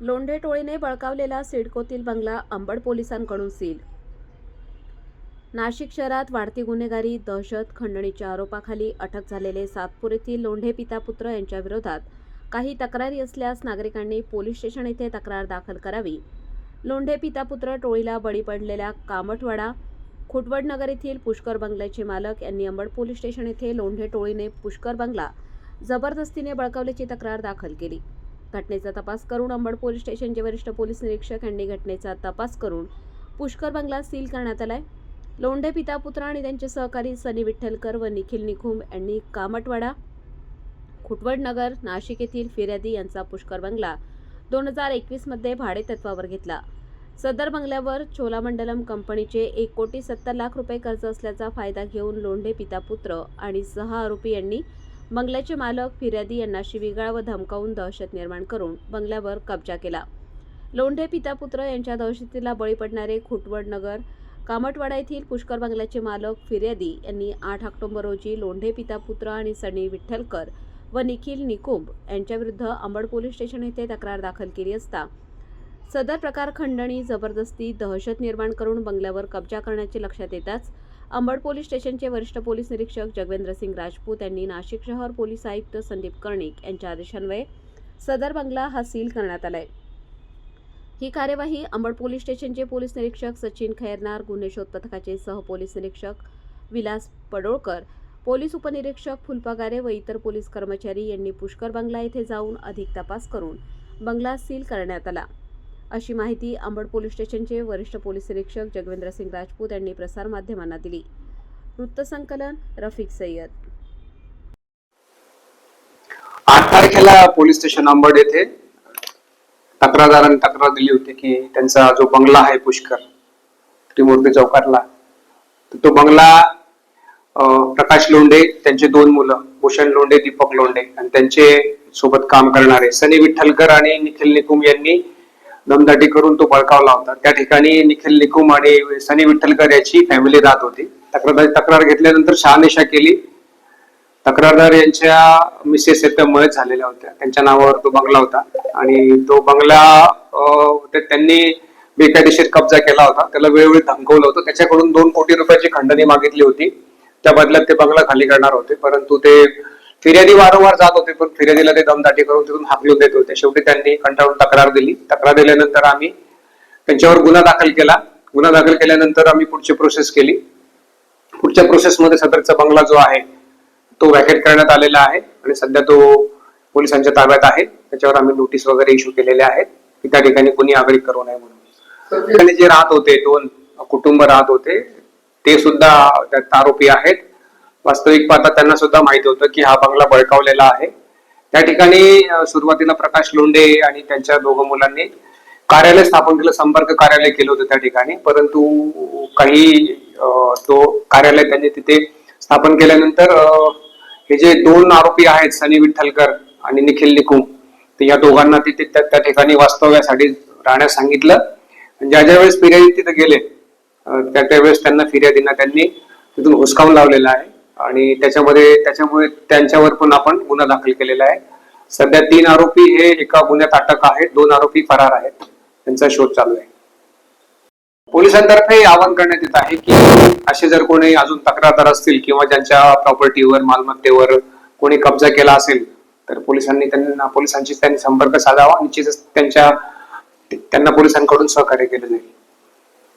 लोंढे टोळीने बळकावलेला सिडकोतील बंगला अंबड पोलिसांकडून सील। नाशिक शहरात वाढती गुन्हेगारी, दहशत, खंडणीच्या आरोपाखाली अटक झालेले सातपूर येथील लोंढे पिता पुत्र यांच्या विरोधात काही तक्रारी असल्यास नागरिकांनी पोलीस स्टेशन येथे तक्रार दाखल करावी। लोंढे पिता पुत्र टोळीला बळी पडलेल्या कामठवाडा खुटवडनगर येथील पुष्कर बंगल्याचे मालक यांनी अंबड पोलीस स्टेशन येथे लोंढे टोळीने पुष्कर बंगला जबरदस्तीने बळकावल्याची तक्रार दाखल केली। घटनेचा तपास करून अंबड पोलीस स्टेशनचे वरिष्ठ पोलीस निरीक्षक यांनी घटनेचा तपास करून पुष्कर बंगला सील करण्यात आलाय। लोंढे पिता पुत्र आणि त्यांचे सहकारी सनी विठ्ठलकर व निखिल निकुंब यांनी कामठवाडा खुटवडनगर नाशिक येथील फिर्यादी यांचा पुष्कर बंगला 2021 मध्ये भाडे तत्वावर घेतला। सदर बंगल्यावर चोलामंडलम कंपनीचे 1,70,00,000 रुपये कर्ज असल्याचा फायदा घेऊन लोंढे पिता पुत्र आणि 6 आरोपी यांनी बंगल्याचे मालक फिर्यादी यांना शिवीगाळ व धमकावून दहशत निर्माण करून बंगल्यावर कब्जा केला। लोंढे पिता पुत्र यांच्या दहशतीला बळी पडणारे खुटवडनगर कामठवाडा येथील पुष्कर बंगल्याचे मालक फिर्यादी यांनी 8 ऑक्टोबर रोजी लोंढे पिता पुत्र आणि सनी विठ्ठलकर व निखिल निकुंब यांच्याविरुद्ध अंबड पोलीस स्टेशन येथे तक्रार दाखल केली असता सदर प्रकार खंडणी, जबरदस्ती, दहशत निर्माण करून बंगल्यावर कब्जा करण्याचे लक्षात येताच अंबड पोलीस स्टेशनचे वरिष्ठ पोलीस निरीक्षक जगवेंद्र सिंग राजपूत यांनी नाशिक शहर पोलीस आयुक्त संदीप कर्णिक यांच्या आदेशान्वये सदर बंगला हा सील करण्यात आलाय। ही कार्यवाही अंबड पोलीस स्टेशनचे पोलीस निरीक्षक सचिन खैरनार, गुन्हे शोध पथकाचे सह पोलीस निरीक्षक विलास पडोळकर, पोलीस उपनिरीक्षक फुलपागारे व इतर पोलीस कर्मचारी यांनी पुष्कर बंगला येथे जाऊन अधिक तपास करून बंगला सील करण्यात आला, अशी माहिती अंबड पोलीस स्टेशनचे वरिष्ठ पोलीस निरीक्षक जगवेंद्र सिंग राजपूत यांनी प्रसार माध्यमांना दिली। वृत्तसंकलन रफिक सय्यद। 8 तारखेला पोलीस स्टेशन अंबड येथे तक्रारदारांनी तक्रार दिली होती की त्यांचा जो बंगला आहे पुष्कर त्रिमूर्ती चौकातला, तो बंगला प्रकाश लोंढे, त्यांचे 2 मुलं भूषण लोंढे, दीपक लोंढे आणि त्यांचे सोबत काम करणारे सनी विठ्ठलकर आणि निखिल निकुंब यांनी दमदाटी करून तो बळकावला होता। त्या ठिकाणी निखिल निकुंब आणि सनी विठ्ठलकर याची फॅमिली राहत होती। तक्रार घेतल्यानंतर शहानिशा केली। तक्रारदार यांच्या मिसेस त्या मयत झालेल्या होत्या, त्यांच्या नावावर तो बंगला होता आणि तो बंगला त्यांनी बेकायदेशीर कब्जा केला होता, त्याला वेळोवेळी धमकवलं होतं। त्याच्याकडून 2 कोटी रुपयाची खंडणी मागितली होती, त्या बदल्यात ते बंगला खाली करणार होते, परंतु ते फिर्यादी वारंवार जात होते पण फिर्यादीला ते दमदाटी करून तिथून हाकलून देत होते। शेवटी त्यांनी कंटाळून तक्रार दिली। तक्रार दिल्यानंतर आम्ही त्यांच्यावर गुन्हा दाखल केला। गुन्हा दाखल केल्यानंतर आम्ही पुढची प्रोसेस केली। पुढच्या प्रोसेसमध्ये सदरचा बंगला जो आहे तो वॅकेट करण्यात आलेला आहे आणि सध्या तो पोलिसांच्या ताब्यात आहे। त्याच्यावर आम्ही नोटीस वगैरे इश्यू केलेल्या आहेत की त्या ठिकाणी कोणी आगळीक करू नये म्हणून। जे राहत होते 2 कुटुंब राहत होते ते सुद्धा त्यात आरोपी आहेत। वास्तविक पाहता त्यांना सुद्धा माहिती होतं की हा बंगला बळकावलेला आहे। त्या ठिकाणी सुरुवातीला प्रकाश लोंढे आणि त्यांच्या 2 मुलांनी कार्यालय स्थापन केलं, संपर्क कार्यालय केलं होतं त्या ठिकाणी, परंतु काही तो कार्यालय त्यांनी तिथे स्थापन केल्यानंतर हे जे 2 आरोपी आहेत सनी विठ्ठलकर आणि निखिल निकुंब, तर या दोघांना तिथे त्या ठिकाणी वास्तव्यासाठी राहण्यास सांगितलं। ज्या वेळेस फिर्यादी तिथे गेले त्यावेळेस त्यांना फिर्यादींना त्यांनी तिथून हुसकावून लावलेला आहे आणि त्याच्यामुळे त्यांच्यावर पण आपण गुन्हा दाखल केलेला आहे। सध्या 3 आरोपी हे एका गुन्ह्यात अटक आहेत, 2 आरोपी फरार आहेत, त्यांचा शोध चालू आहे। पोलिसांतर्फे आवाहन करण्यात येत आहे की असे जर कोणी अजून तक्रारदार असतील किंवा ज्यांच्या प्रॉपर्टीवर, मालमत्तेवर कोणी कब्जा केला असेल तर पोलिसांशी त्यांनी संपर्क साधावा। निश्चितच त्यांना पोलिसांकडून सहकार्य केलं जाईल।